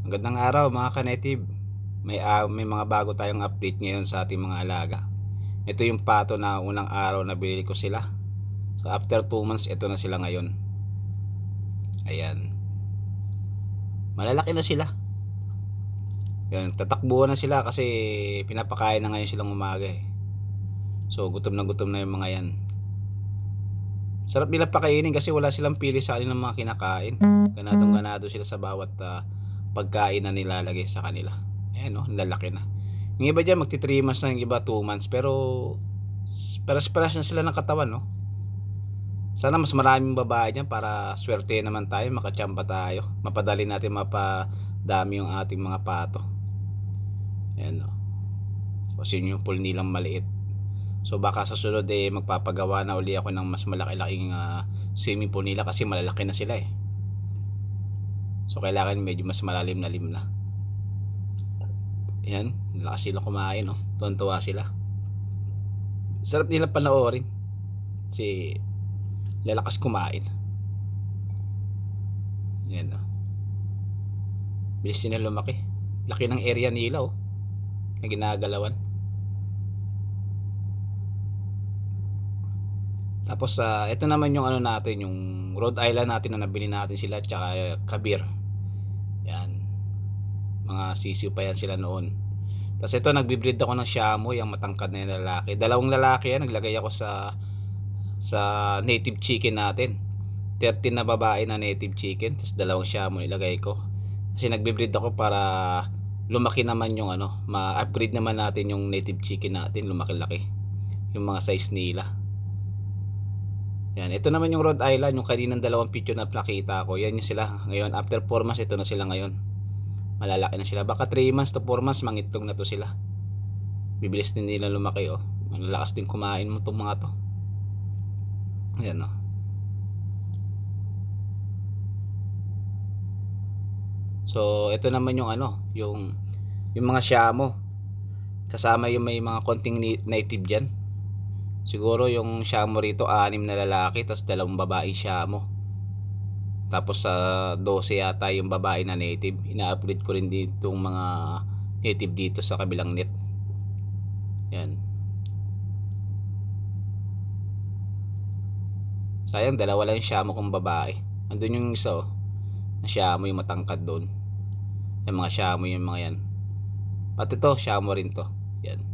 Magandang araw mga ka-native. May mga bago tayong update ngayon sa ating mga alaga. Ito yung pato na unang araw na binili ko sila. So after 2 months, ito na sila ngayon. Ayan. Malalaki na sila. Yan, tatakbuhan na sila kasi pinapakain na ngayon silang umaga eh. So gutom na yung mga yan. Sarap nila pakainin kasi wala silang pili sa kanilang mga kinakain. Ganado sila sa bawat pagkain na nilalagay sa kanila. Ayan o, lalaki na. Yung iba dyan magti 3 months na, yung iba 2 months. Pero paras-paras na sila ng katawan, no? Sana mas maraming babae dyan para swerte naman tayo, makachamba tayo. Mapadali natin mapadami yung ating mga pato. Ayan o. Kasi yung pool nilang maliit. So baka sa sunod magpapagawa na uli ako ng mas malaki-laking swimming pool nila kasi malalaki na sila eh. So kailangan medyo mas malalim na. Ayan, lakas sila kumain, no? Tuwan-tuwa sila. Sarap nila panoorin. Kasi lalakas kumain. Ayan, no? Bilis nila lumaki. Laki ng area nila, oh. Na ginagalawan. Tapos ito naman yung natin, yung Rhode Island natin na nabili natin sila, tsaka Kabir. Yan. Mga sisiw pa yan sila noon. Tapos ito, nagbi-breed ako ng Shamo, yung matangkad na yung lalaki. Dalawang lalaki yan, naglagay ako sa native chicken natin. 13 na babae na native chicken, tapos dalawang Shamo nilagay ko. Kasi nagbi-breed ako para lumaki naman yung ma-upgrade naman natin yung native chicken natin, lumaki-laki. Yung mga size nila. Yan, ito naman yung Rhode Island, yung kaninang dalawang picture na nakita ko. Yan yung sila ngayon, after 4 months ito na sila ngayon. Malalaki na sila, baka 3 months to 4 months mangitlog na to sila. Bibilis din nila lumaki, oh. Malalakas din kumain mo itong mga to. Ayan, oh. So ito naman yung yung mga Shamo. Kasama yung may mga konting native dyan. Siguro yung Shamo rito 6 na lalaki, tapos 2 babae Shamo. Tapos 12 yata yung babae na native. Ina-upgrade ko rin dito yung mga native dito sa kabilang net. Yan. Sayang, 2 lang yung Shamo kong babae. Andun yung isa, oh, na Shamo, yung matangkad doon. Yung mga Shamo yung mga yan. Pati to Shamo rin to. Yan.